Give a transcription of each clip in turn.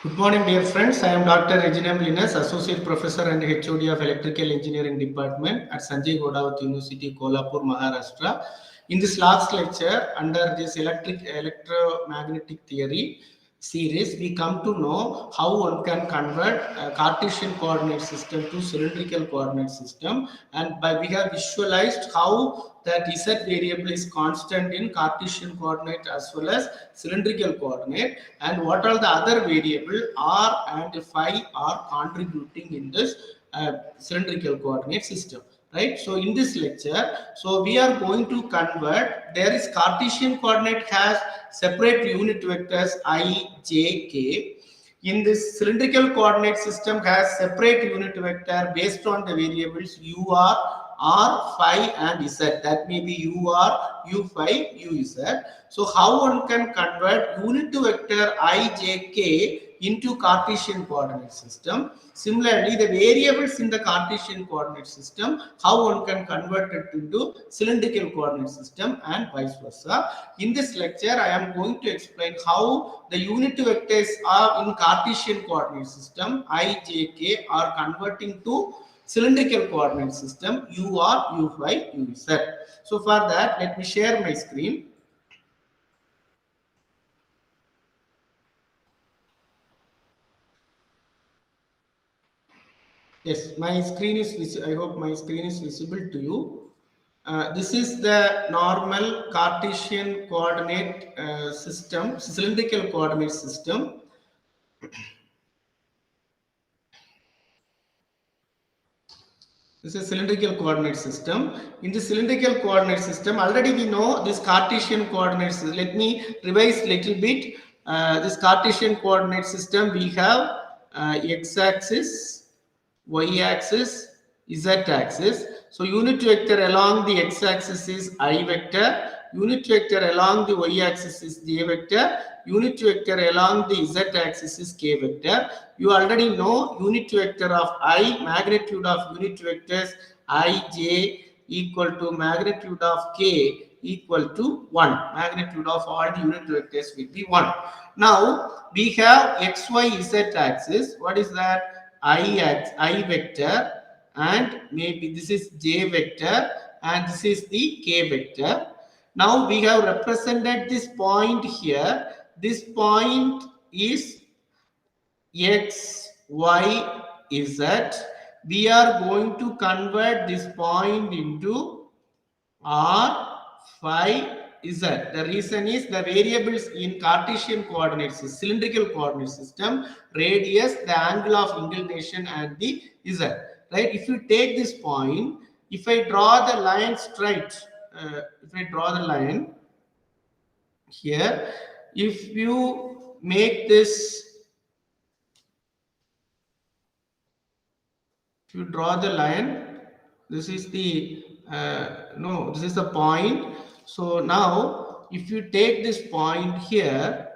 Good morning, dear friends. I am Dr. Reginam Linus, Associate Professor and HOD of Electrical Engineering Department at Sanjay Godawat University, Kolhapur, Maharashtra. In this last lecture, under this electromagnetic theory series, we come to know how one can convert a Cartesian coordinate system to cylindrical coordinate system, and by we have visualized how that z variable is constant in Cartesian coordinate as well as cylindrical coordinate, and what are the other variable r and phi are contributing in this cylindrical coordinate system, right? So in this lecture, so we are going to convert. There is Cartesian coordinate has separate unit vectors I, j, k. In this cylindrical coordinate system has separate unit vector based on the variables u r, phi and z. That may be u r, u phi, u z. So how one can convert unit vector I, j, k into Cartesian coordinate system. Similarly, the variables in the Cartesian coordinate system, how one can convert it into cylindrical coordinate system and vice versa. In this lecture, I am going to explain how the unit vectors are in Cartesian coordinate system, I, j, k are converting to cylindrical coordinate system, u r, u phi, u z. So for that, let me share my screen. Yes, my screen is. I hope my screen is visible to you. This is the normal Cartesian coordinate system, cylindrical coordinate system. This is cylindrical coordinate system. In the cylindrical coordinate system, already we know this Cartesian coordinate system. Let me revise little bit. This Cartesian coordinate system, we have x-axis, y-axis, z-axis. So unit vector along the x-axis is I vector. Unit vector along the y-axis is j vector. Unit vector along the z-axis is k vector. You already know unit vector of I, magnitude of unit vectors ij equal to magnitude of k equal to 1. Magnitude of all the unit vectors will be 1. Now we have x, y, z axis. What is that? I vector, and maybe this is j vector and this is the k vector. Now we have represented this point here. This point is x, y, z. We are going to convert this point into r, phi, z. The reason is the variables in Cartesian coordinates, cylindrical coordinate system, radius, the angle of inclination, and the z. Right? If you take this point, if I draw the line straight, if I draw the line here, if you make this, if you draw the line, this is the no, this is the point. So now if you take this point here,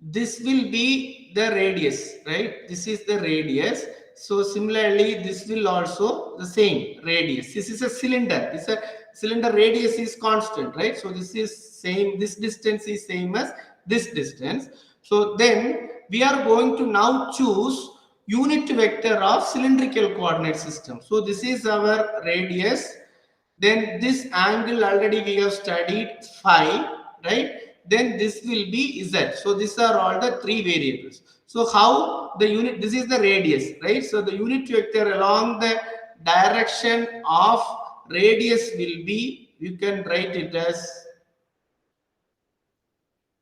this will be the radius, right? This is the radius. So similarly, this will also the same radius. This is a cylinder. This a cylinder radius is constant, right? So this is same. This distance is same as this distance. So then we are going to now choose unit vector of cylindrical coordinate system. So this is our radius. Then this angle already we have studied phi, right? Then this will be z. So these are all the three variables. So how the unit, this is the radius, right? So the unit vector along the direction of radius will be, you can write it as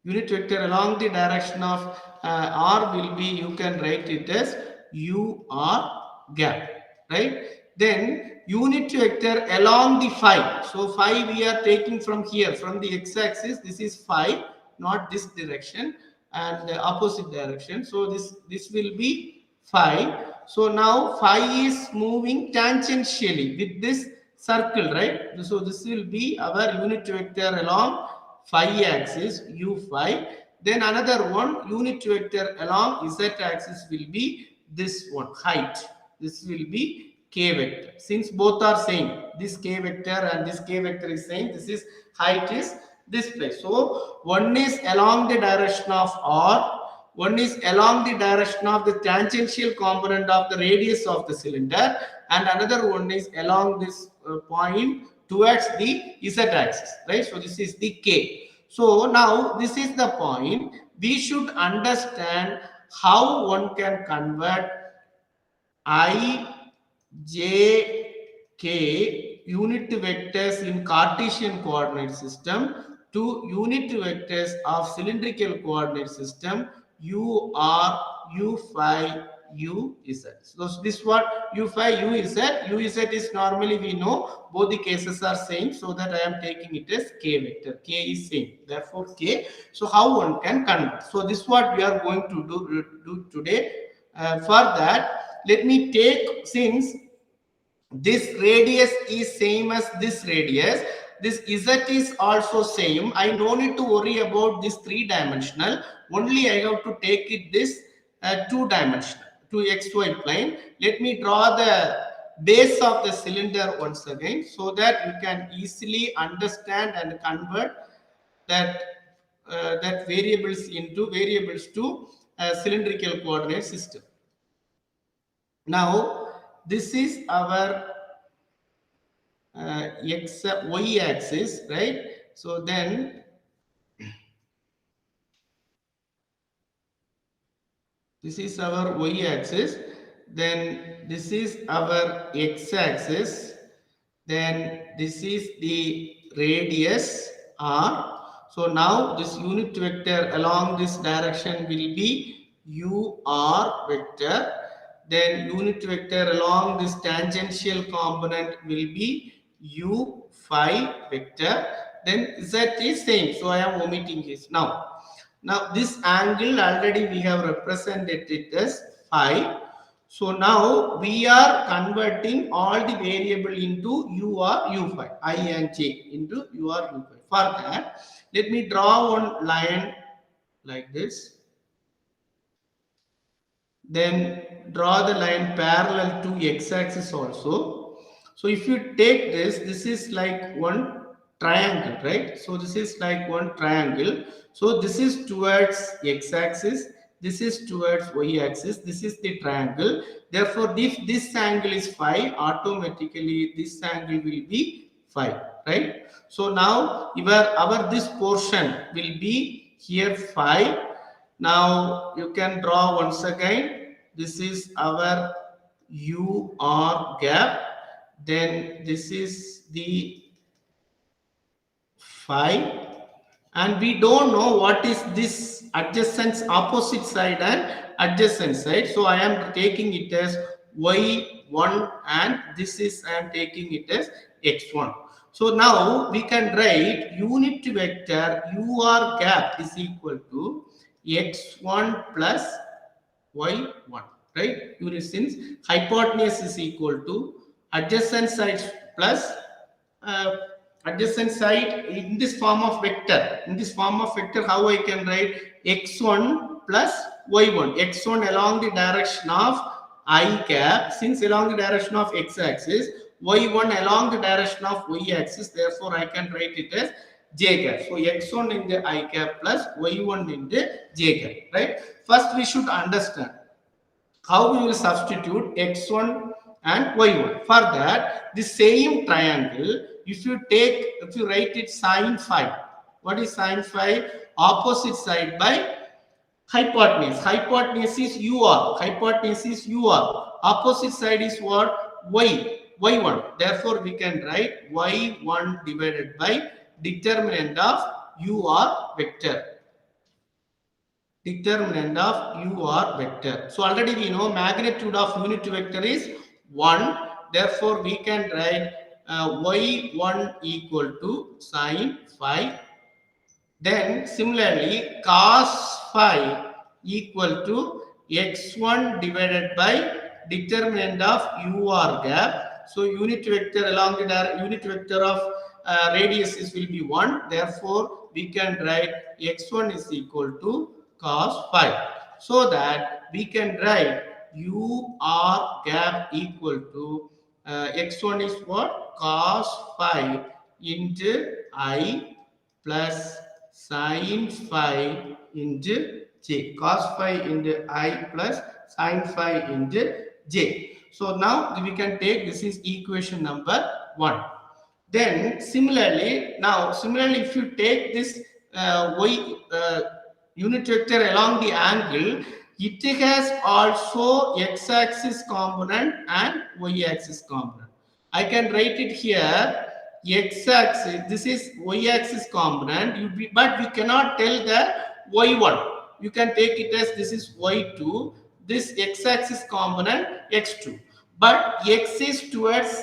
unit vector along the direction of r will be, you can write it as u r gap, right? Then unit vector along the phi. So phi we are taking from here, from the x-axis. This is phi, not this direction, and the opposite direction. So this will be phi. So now phi is moving tangentially with this circle, right? So this will be our unit vector along phi axis, u phi. Then another one, unit vector along z axis will be this one, height. This will be k vector. Since both are same, this k vector and this k vector is same, this is height is this place. So one is along the direction of r, One is along the direction of the tangential component of the radius of the cylinder, and another one is along this point towards the z-axis, right? So this is the k. So now this is the point. We should understand how one can convert I, J, K unit vectors in Cartesian coordinate system to unit vectors of cylindrical coordinate system U R, U phi, U Z. So this what U phi, U Z. U Z is normally we know both the cases are same, so that I am taking it as K vector. K is same, therefore K. So how one can convert? So this is what we are going to do today. For that, let me take, since this radius is same as this radius, this z is also same, I no need to worry about this three dimensional, only I have to take it this two dimensional, to xy plane. Let me draw the base of the cylinder once again, so that you can easily understand and convert that that variables to cylindrical coordinate system. Now this is our y axis, right? So then this is our y axis, then this is our x axis, then this is the radius r. So now this unit vector along this direction will be ur vector, then unit vector along this tangential component will be u phi vector, then z is same, so I am omitting this. Now this angle already we have represented it as phi. So now we are converting all the variable into u or u phi, I and j into u or u phi. For that, let me draw one line like this. Then draw the line parallel to x-axis also. So if you take this is like one triangle, right? So this is like one triangle. So this is towards x-axis, this is towards y-axis, this is the triangle. Therefore, if this angle is phi, automatically this angle will be phi, right? So now our this portion will be here phi. Now you can draw once again. This is our UR gap. Then this is the phi. And we don't know what is this adjacent opposite side and adjacent side. So I am taking it as y1, and this is I am taking it as x1. So now we can write unit vector UR gap is equal to x1 plus y1, right? Unit, since hypotenuse is equal to adjacent sides plus uh, adjacent side in this form of vector. In this form of vector, how I can write x1 plus y1. x1 along the direction of I cap, since along the direction of x-axis, y1 along the direction of y-axis. Therefore, I can write it as j cap. So x1 in the I cap plus y1 in the j cap, right? First, we should understand how we will substitute x1 and y1. For that, the same triangle, if you write it sine phi, what is sine phi? Opposite side by hypotenuse. Hypotenuse is ur. Hypotenuse is ur. Opposite side is what? Y1. Therefore, we can write y1 divided by determinant of ur vector. Determinant of ur vector. So already we know magnitude of unit vector is 1. Therefore, we can write y1 equal to sine phi. Then similarly, cos phi equal to x1 divided by determinant of ur gap. So unit vector along the unit vector of radius will be 1. Therefore, we can write x1 is equal to cos phi. So that we can write ur gap equal to x1 is what? Cos phi into I plus sine phi into j. Cos phi into I plus sin phi into j. So now we can take, this is equation number 1. Then similarly, if you take this y unit vector along the angle, it has also x-axis component and y-axis component. I can write it here, x-axis, this is y-axis component, but we cannot tell the y1. You can take it as this is y2, this x-axis component x2. But x is towards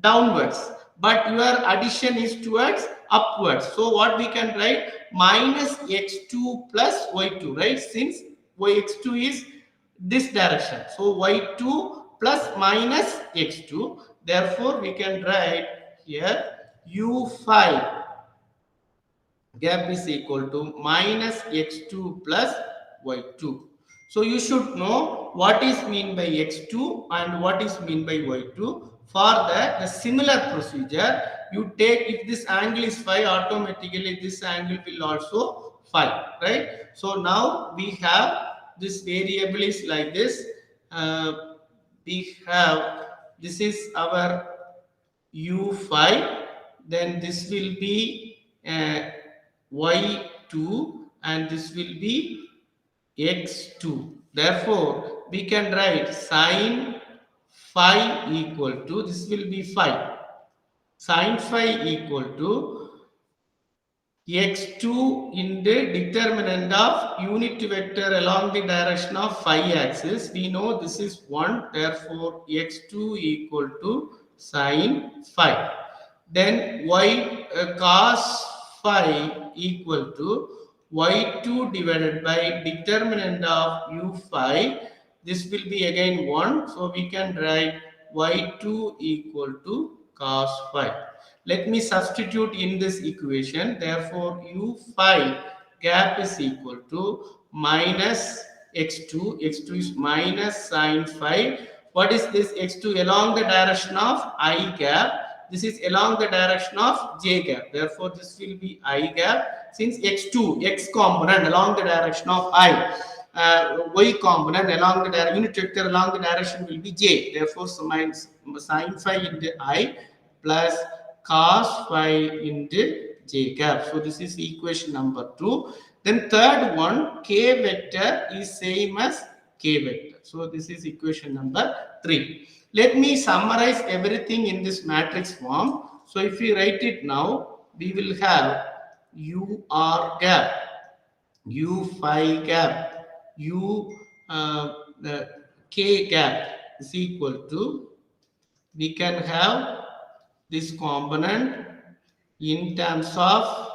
downwards, but your addition is towards upwards. So what we can write, minus x2 plus y2, right? Since x2 is this direction, so y2 plus minus x2, therefore we can write here u5 gap is equal to minus x2 plus y2. So you should know what is mean by x2 and what is mean by y2. For the similar procedure, you take, if this angle is phi, automatically this angle will also phi, right? So now we have this variable is like this. We have, this is our u5, then this will be y2 and this will be x2. Therefore, we can write sine phi equal to, this will be phi, sine phi equal to x2 in the determinant of unit vector along the direction of phi axis. We know this is 1, therefore x2 equal to sine phi. Then y cos phi equal to y2 divided by determinant of u phi. This will be again 1, so we can write y2 equal to cos phi. Let me substitute in this equation. Therefore, u phi gap is equal to minus x2. x2 is minus sine phi. What is this x2? Along the direction of I gap. This is along the direction of j gap. Therefore, this will be I gap. Since x2, x component along the direction of I, y component along the unit vector along the direction will be j. Therefore, sine phi into I plus cos phi into j cap. So this is equation number 2. Then third one, k vector is same as k vector. So this is equation number 3. Let me summarize everything in this matrix form. So if we write it now, we will have ur gap, u phi gap, the k gap is equal to, we can have this component in terms of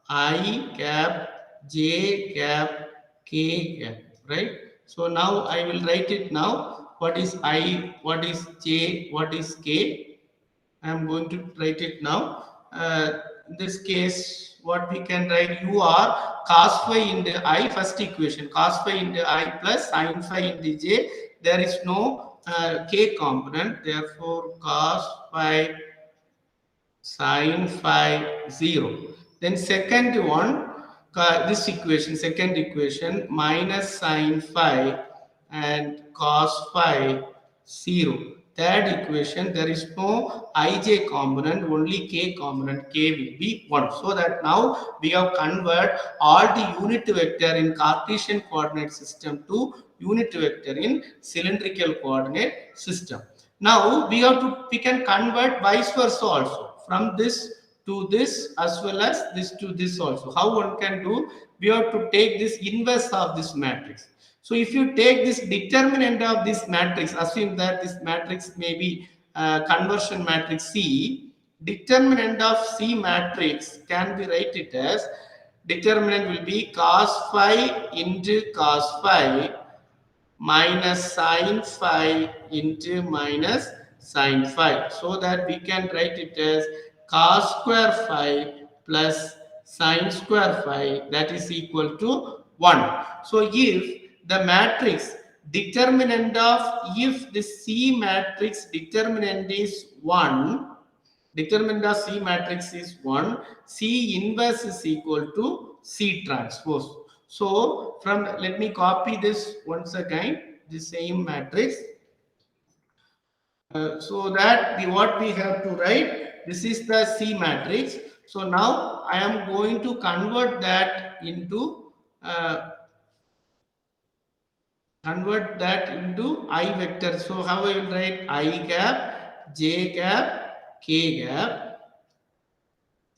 I gap, j gap, k gap, right? So now I will write it now. What is I, what is j, what is k? I am going to write it now. In this case, what we can write, u are cos phi into I, first equation, cos phi into I plus sin phi into j. There is no k component, therefore cos phi sin phi 0. Then second one, this equation, second equation, minus sin phi and cos phi 0. Third equation, there is no ij component, only k component, k will be 1. So that now we have converted all the unit vector in Cartesian coordinate system to unit vector in cylindrical coordinate system. Now we can convert vice versa also, from this to this as well as this to this also. How one can do? We have to take this inverse of this matrix. So if you take this determinant of this matrix, assume that this matrix may be conversion matrix C, determinant of C matrix can be written as, determinant will be cos phi into cos phi minus sin phi into minus sin phi, so that we can write it as cos square phi plus sin square phi, that is equal to 1. So if the matrix determinant of, if the C matrix determinant is 1, determinant of C matrix is 1, C inverse is equal to C transpose. So from, let me copy this once again, the same matrix. So that what we have to write, this is the C matrix. So now I am going to convert that into I vector. So how I will write? I gap, J gap, K gap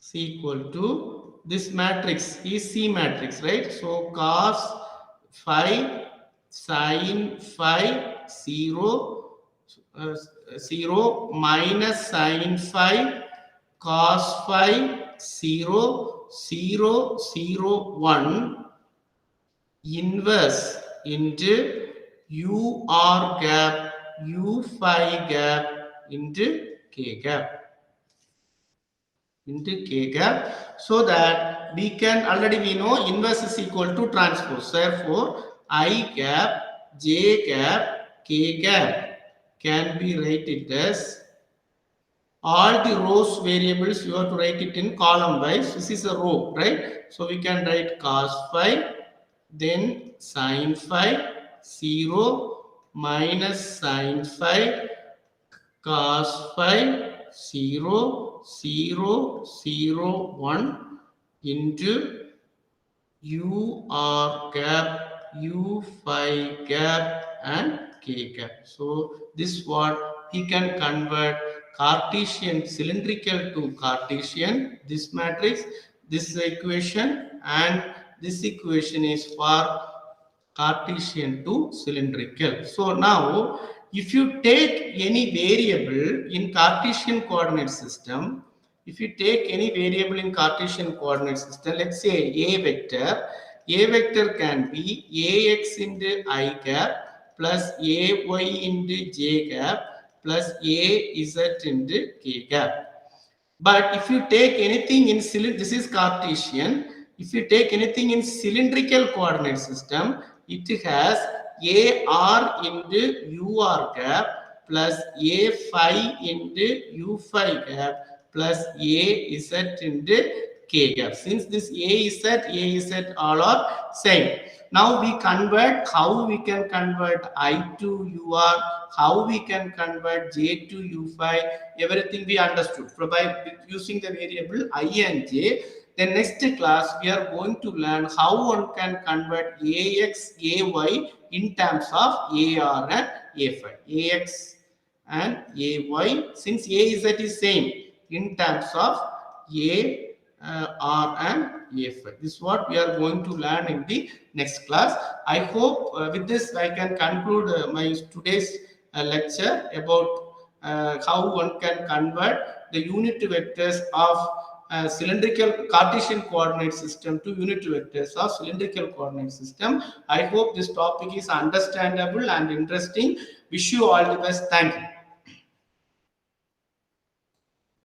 is equal to this matrix is C matrix, right? So cos phi, sin phi, 0, 0 minus sin phi, cos phi, 0, 0, 0, 1 inverse into UR gap, U phi gap into K gap. Into K gap, so that we can, already we know inverse is equal to transpose. Therefore, I gap, J gap, K gap can be written as all the rows variables. You have to write it in column wise. This is a row, right? So we can write cos phi, then sin phi, 0 minus sin phi, cos phi, 0, 0, 0, 1 into UR gap, U phi gap and K gap. So this what he can convert Cartesian cylindrical to Cartesian, this matrix, this equation, and this equation is for Cartesian to cylindrical. So now, if you take any variable in Cartesian coordinate system, if you take any variable in Cartesian coordinate system, let's say A vector can be Ax into I gap plus Ay into J gap plus Az into K gap. But if you take anything in this is Cartesian. If you take anything in cylindrical coordinate system, it has AR into UR gap plus A phi into U phi gap plus AZ into K gap. Since this AZ all are same. Now we convert, how we can convert I to UR, how we can convert J to U phi, everything we understood by using the variable I and J. Then next class we are going to learn how one can convert AX, AY in terms of AR and A phi. AX and AY, since AZ is same, in terms of A, R and A phi. This is what we are going to learn in the next class. I hope with this I can conclude my today's lecture about how one can convert the unit vectors of cylindrical Cartesian coordinate system to unit vectors of cylindrical coordinate system. I hope this topic is understandable and interesting. Wish you all the best. Thank you.